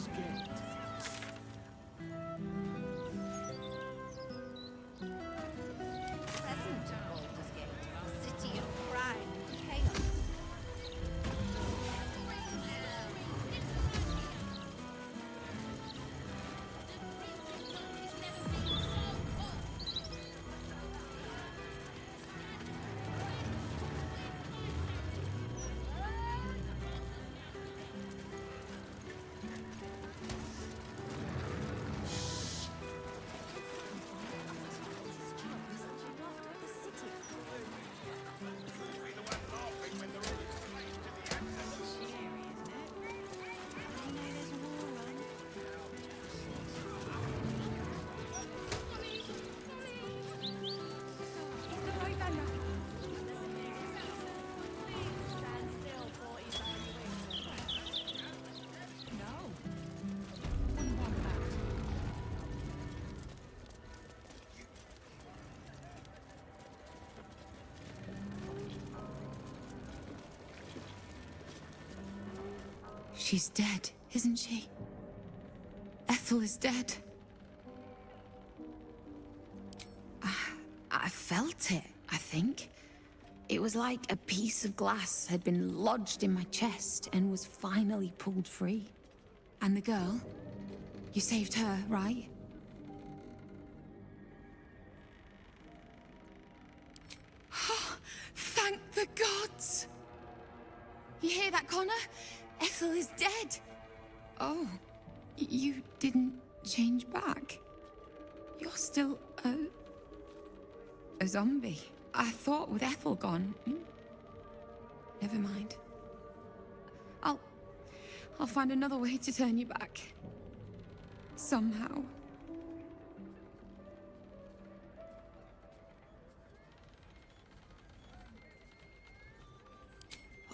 Baldur's Gate. Present Baldur's Gate, city of crime and chaos. She's dead, isn't she? Ethel is dead. I felt it, I think. It was like a piece of glass had been lodged in my chest and was finally pulled free. And the girl? You saved her, right? Thank the gods! You hear that, Connor? Ethel is dead. Oh, you didn't change back? You're still a zombie. I thought with Ethel gone... Never mind. I'll find another way to turn you back. Somehow.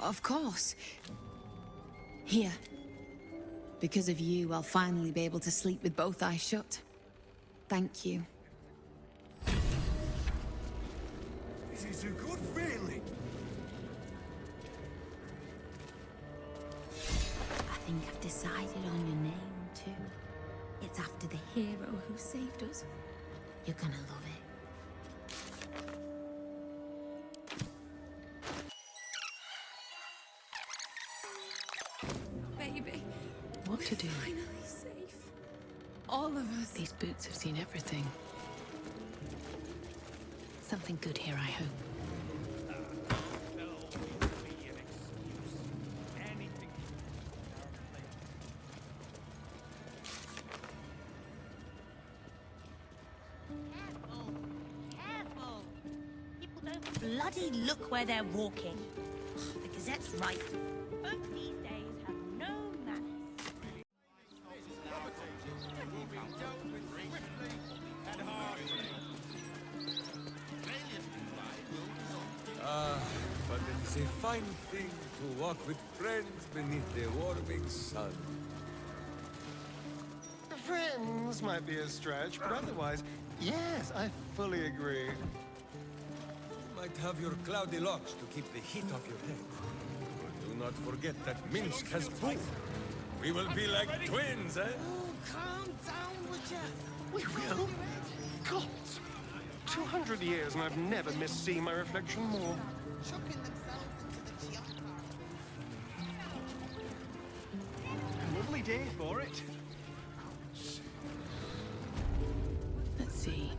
Of course. Here. Because of you, I'll finally be able to sleep with both eyes shut. Thank you. This is a good feeling. I think I've decided on your name, too. It's after the hero who saved us. You're gonna love it. Baby. What to do? Finally safe. All of us. These boots have seen everything. Something good here, I hope. Careful, careful. People don't bloody look where they're walking. The Gazette's right. Folk these days have no manners. But it is a fine thing to walk with friends beneath the warming sun. Friends might be a stretch, but otherwise, yes, I fully agree. You might have your cloudy locks to keep the heat off your head. But do not forget that Minsk has both. We will be like twins, eh? Oh, calm down, would ya? We will? God! 200 years and I've never missed seeing my reflection more. Chucking themselves into the Gianca. Lovely day for it. Let's see.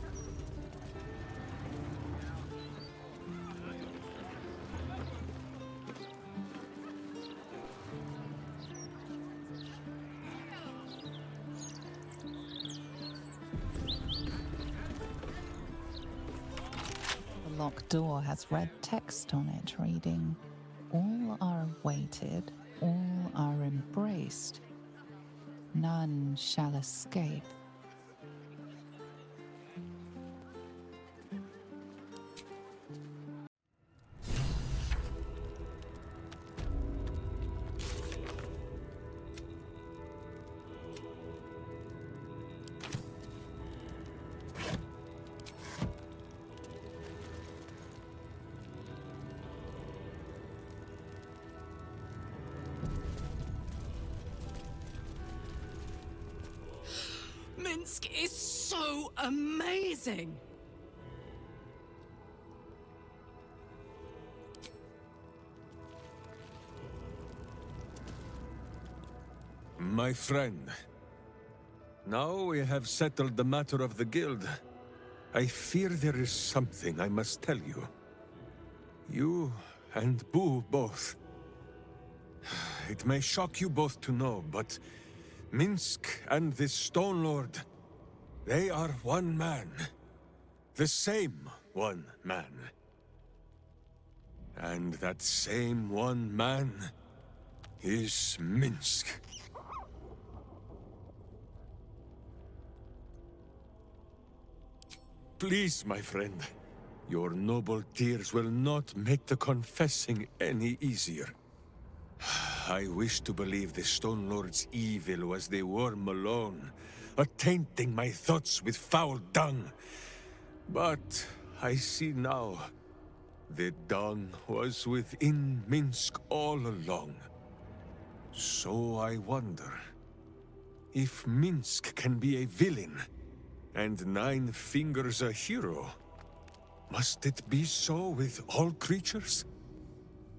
The locked door has red text on it reading, "All are awaited, all are embraced. None shall escape." Minsk is so amazing! My friend, now we have settled the matter of the guild. I fear there is something I must tell you. You and Boo both. It may shock you both to know, but Minsk and this Stone Lord, they are one man. The same one man. And that same one man is Minsk. Please, my friend. Your noble tears will not make the confessing any easier. I wish to believe the Stone Lord's evil was the worm alone, attainting my thoughts with foul dung. But I see now, the dung was within Minsk all along. So I wonder, if Minsk can be a villain, and Nine Fingers a hero, must it be so with all creatures?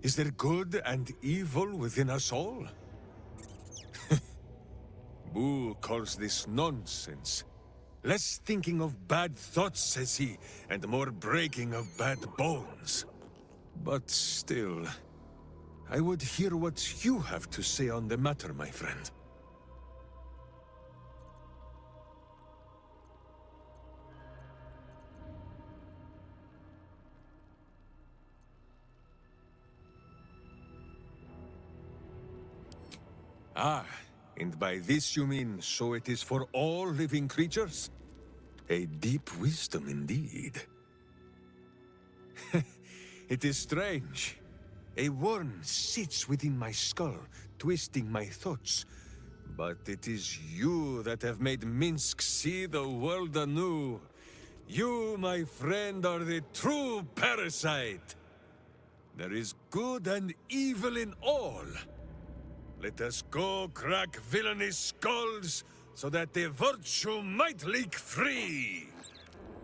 Is there good and evil within us all? Boo calls this nonsense. Less thinking of bad thoughts, says he, and more breaking of bad bones. But still, I would hear what you have to say on the matter, my friend. Ah, and by this you mean, so it is for all living creatures? A deep wisdom indeed. It is strange. A worm sits within my skull, twisting my thoughts. But it is you that have made Minsk see the world anew. You, my friend, are the true parasite. There is good and evil in all. Let us go crack villainous skulls, so that the virtue might leak free!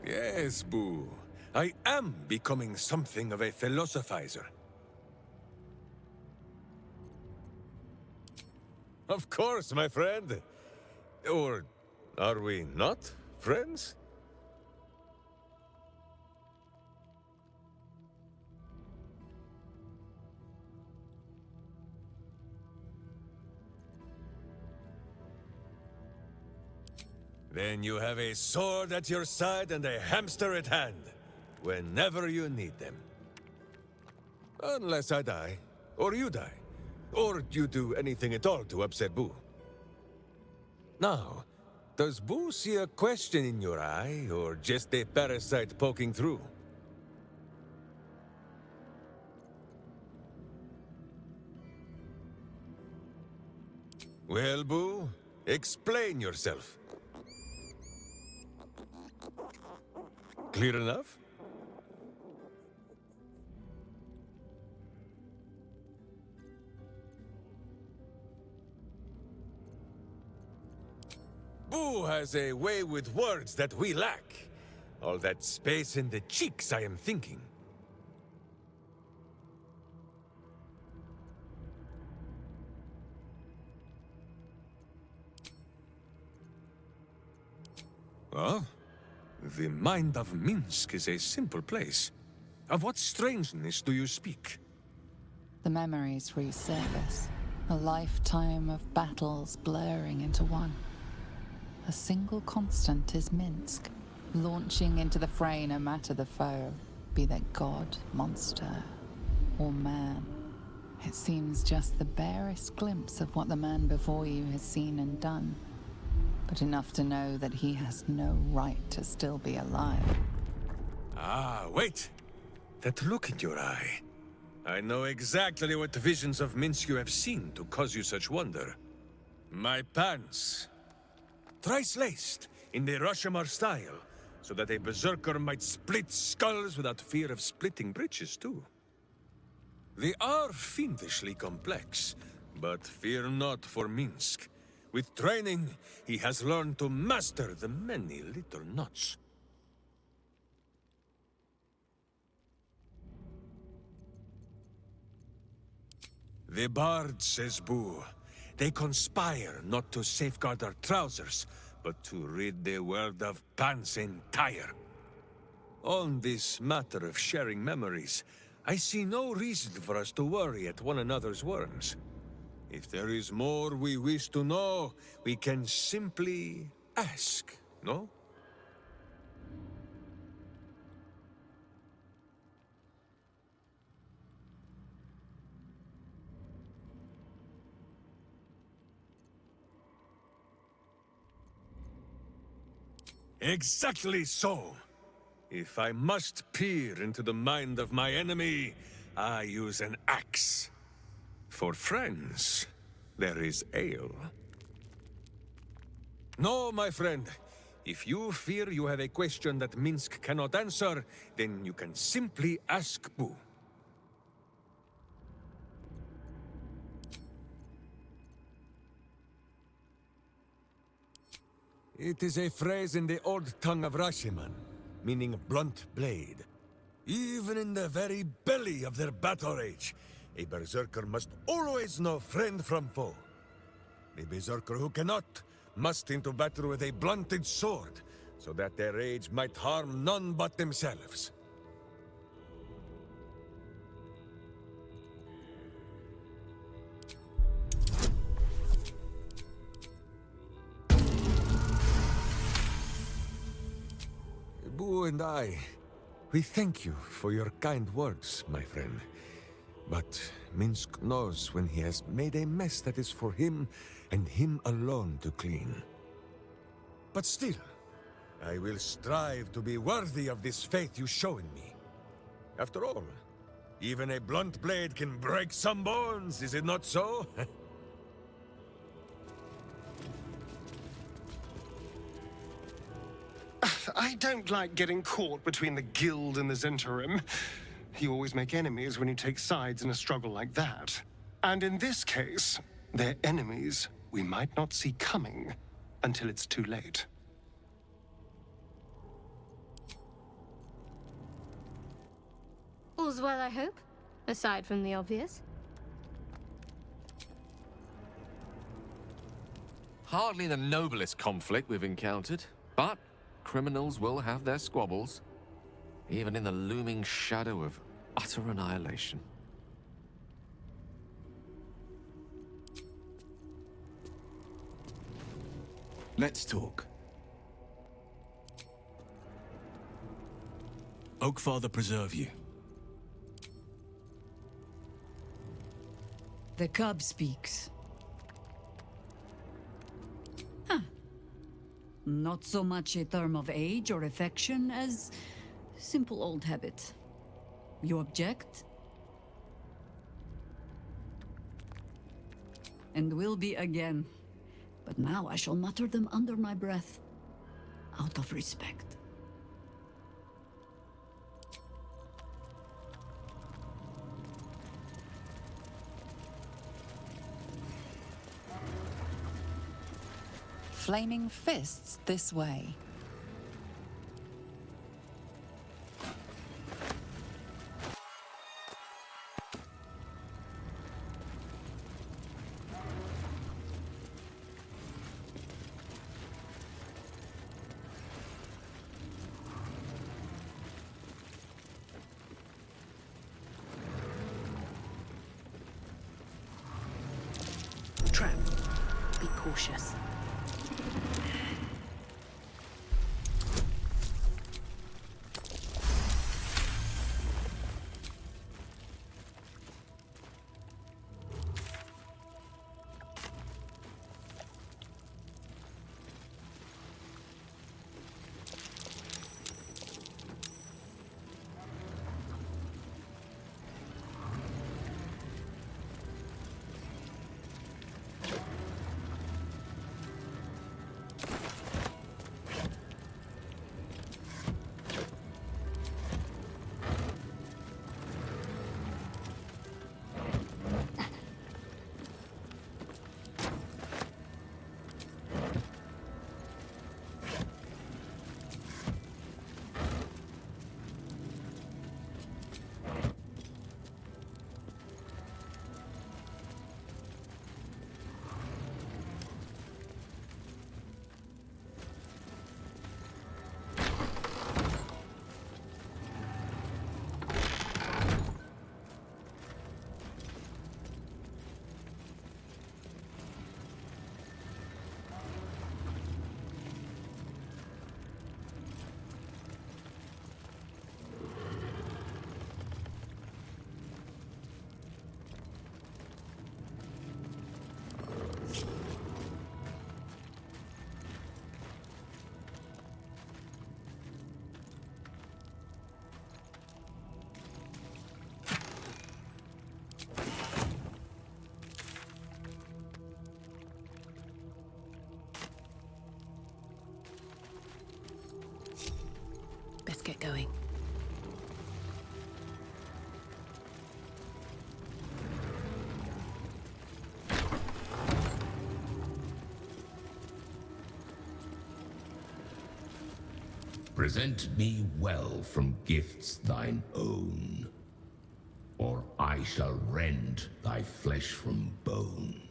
Yes, Boo. I am becoming something of a philosophizer. Of course, my friend. Or are we not friends? Then you have a sword at your side and a hamster at hand, whenever you need them. Unless I die, or you die, or you do anything at all to upset Boo. Now, does Boo see a question in your eye, or just a parasite poking through? Well, Boo, explain yourself. Clear enough? Boo has a way with words that we lack. All that space in the cheeks, I am thinking. Well, the mind of Minsk is a simple place. Of what strangeness do you speak? The memories resurface. A lifetime of battles blurring into one. A single constant is Minsk, launching into the fray no matter the foe, be they god, monster, or man. It seems just the barest glimpse of what the man before you has seen and done, but enough to know that he has no right to still be alive. Ah, wait! That look in your eye. I know exactly what visions of Minsk you have seen to cause you such wonder. My pants. Thrice laced, in the Rashomar style, so that a berserker might split skulls without fear of splitting breeches too. They are fiendishly complex, but fear not for Minsk. With training, he has learned to master the many little knots. The bard says boo. They conspire not to safeguard our trousers, but to rid the world of pants entire. On this matter of sharing memories, I see no reason for us to worry at one another's worms. If there is more we wish to know, we can simply ask, no? Exactly so! If I must peer into the mind of my enemy, I use an axe. For friends, there is ale. No, my friend. If you fear you have a question that Minsk cannot answer, then you can simply ask Boo. It is a phrase in the old tongue of Rashiman, meaning blunt blade. Even in the very belly of their battle rage, a berserker must always know friend from foe. The berserker who cannot must into battle with a blunted sword, so that their rage might harm none but themselves. Boo and I, we thank you for your kind words, my friend. But Minsk knows when he has made a mess that is for him and him alone to clean. But still, I will strive to be worthy of this faith you show in me. After all, even a blunt blade can break some bones, is it not so? I don't like getting caught between the Guild and the Zentarim. You always make enemies when you take sides in a struggle like that. And in this case, they're enemies we might not see coming until it's too late. All's well, I hope? Aside from the obvious. Hardly the noblest conflict we've encountered, but criminals will have their squabbles, even in the looming shadow of utter annihilation. Let's talk. Oakfather preserve you. The cub speaks. Not so much a term of age or affection as simple old habit. You object? And will be again. But now I shall mutter them under my breath, out of respect. Flaming fists this way. Trap. Be cautious. get going. Present me well from gifts thine own, or I shall rend thy flesh from bone.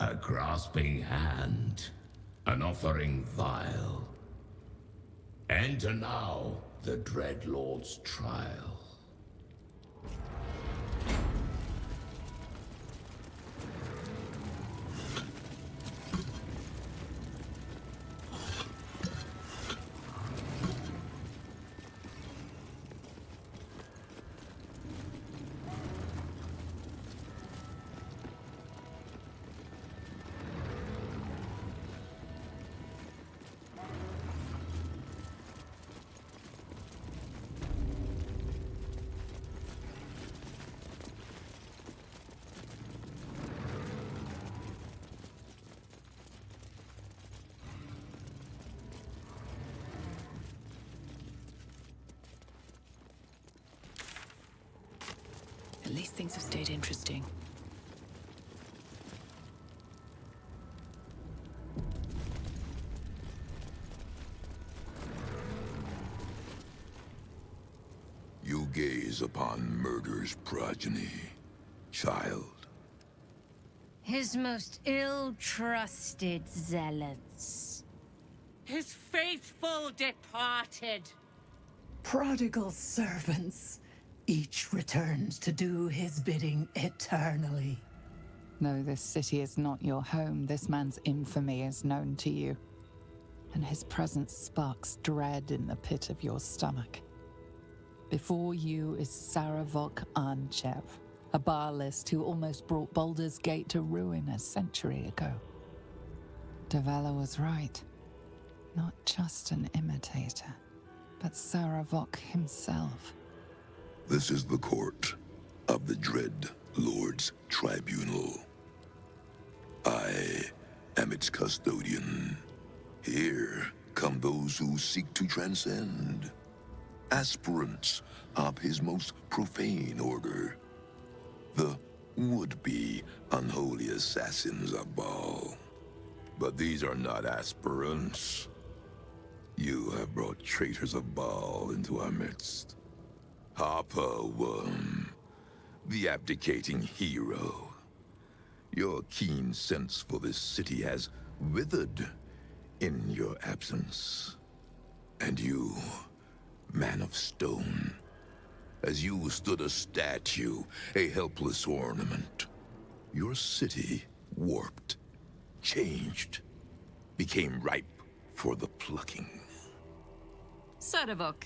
A grasping hand, an offering vile. Enter now the Dread Lord's trial. At least things have stayed interesting. You gaze upon murder's progeny, child. His most ill-trusted zealots. His faithful departed. Prodigal servants. Each returns to do his bidding eternally. Though this city is not your home, this man's infamy is known to you. And his presence sparks dread in the pit of your stomach. Before you is Saravok Arnchev, a Baalist who almost brought Baldur's Gate to ruin a century ago. Davella was right. Not just an imitator, but Saravok himself. This is the court of the Dread Lord's Tribunal. I am its custodian. Here come those who seek to transcend. Aspirants of his most profane order. The would-be unholy assassins of Baal. But these are not aspirants. You have brought traitors of Baal into our midst. Harper Worm, the abdicating hero. Your keen sense for this city has withered in your absence. And you, man of stone, as you stood a statue, a helpless ornament. Your city warped, changed, became ripe for the plucking. Saravok,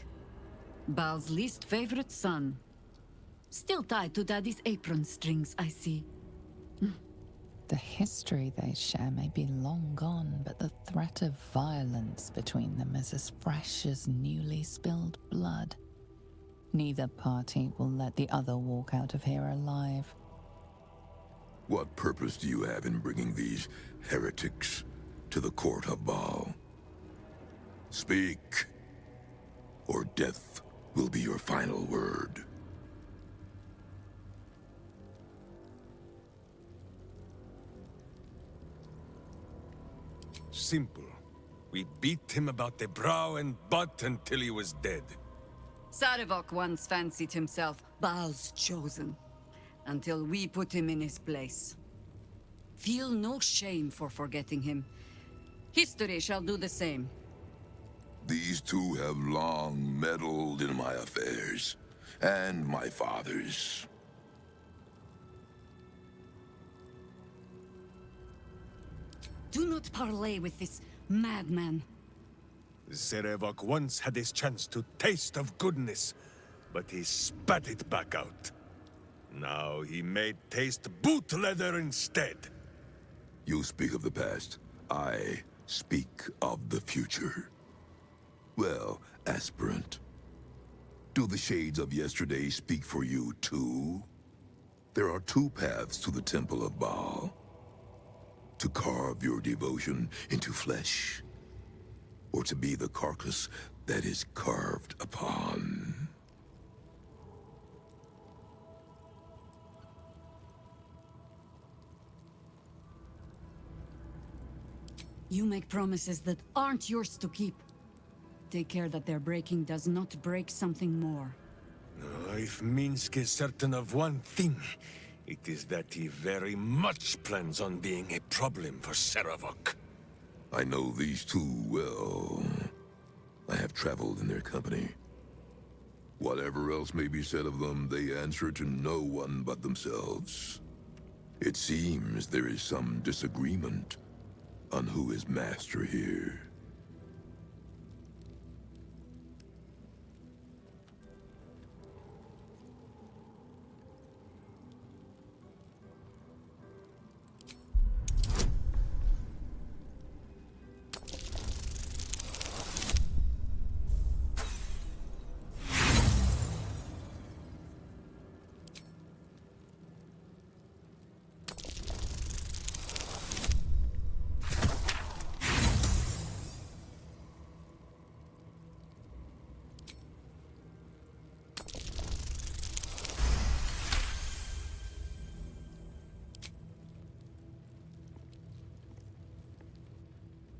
Baal's least favorite son. Still tied to Daddy's apron strings, I see. The history they share may be long gone, but the threat of violence between them is as fresh as newly spilled blood. Neither party will let the other walk out of here alive. What purpose do you have in bringing these heretics to the court of Baal? Speak, or death will be your final word. Simple. We beat him about the brow and butt until he was dead. Saravok once fancied himself Baal's chosen, until we put him in his place. Feel no shame for forgetting him. History shall do the same. These two have long meddled in my affairs, and my father's. Do not parley with this madman. Zarevok once had his chance to taste of goodness, but he spat it back out. Now he may taste boot leather instead. You speak of the past. I speak of the future. Well, aspirant, do the shades of yesterday speak for you too? There are two paths to the Temple of Baal. To carve your devotion into flesh, or to be the carcass that is carved upon. You make promises that aren't yours to keep. Take care that their breaking does not break something more. If Minsk is certain of one thing, it is that he very much plans on being a problem for Sarevok. I know these two well. I have traveled in their company. Whatever else may be said of them, they answer to no one but themselves. It seems there is some disagreement on who is master here.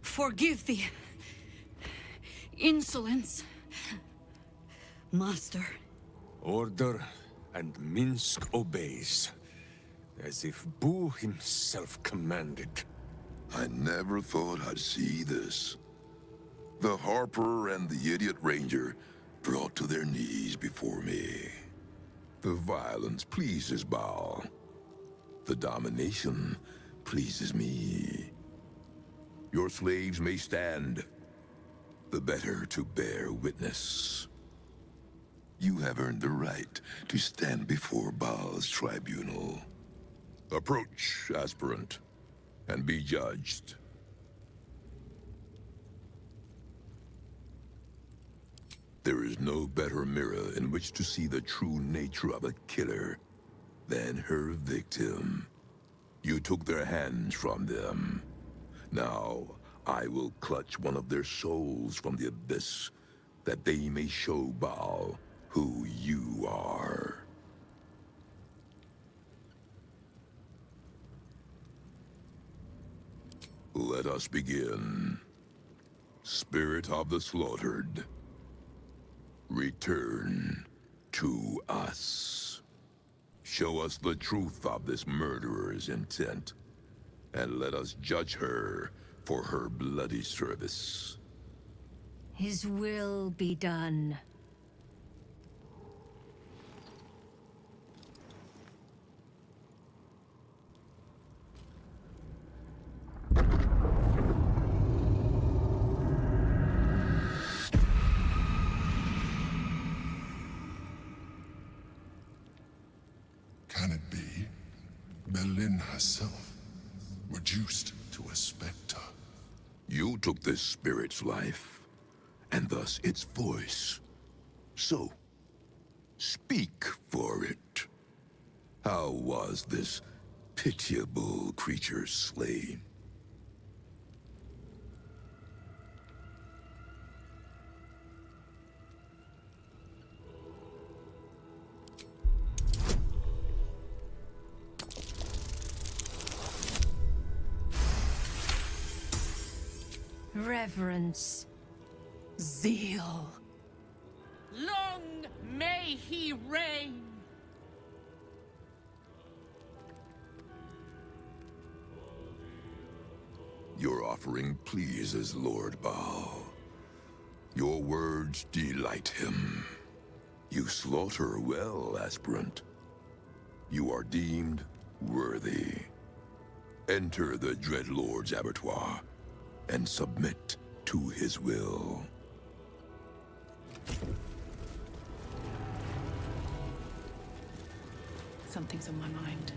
Forgive the insolence, Master. Order, and Minsk obeys, as if Bu himself commanded. I never thought I'd see this. The Harper and the Idiot Ranger brought to their knees before me. The violence pleases Baal. The domination pleases me. Your slaves may stand, the better to bear witness. You have earned the right to stand before Baal's tribunal. Approach, aspirant, and be judged. There is no better mirror in which to see the true nature of a killer than her victim. You took their hands from them. Now, I will clutch one of their souls from the abyss, that they may show Baal who you are. Let us begin. Spirit of the slaughtered, return to us. Show us the truth of this murderer's intent, and let us judge her for her bloody service. His will be done. Can it be Berlin herself, reduced to a specter? You took this spirit's life, and thus its voice. So, speak for it. How was this pitiable creature slain? Reverence. Zeal. Long may he reign! Your offering pleases Lord Baal. Your words delight him. You slaughter well, aspirant. You are deemed worthy. Enter the Dread Lord's abattoir and submit to his will. Something's on my mind.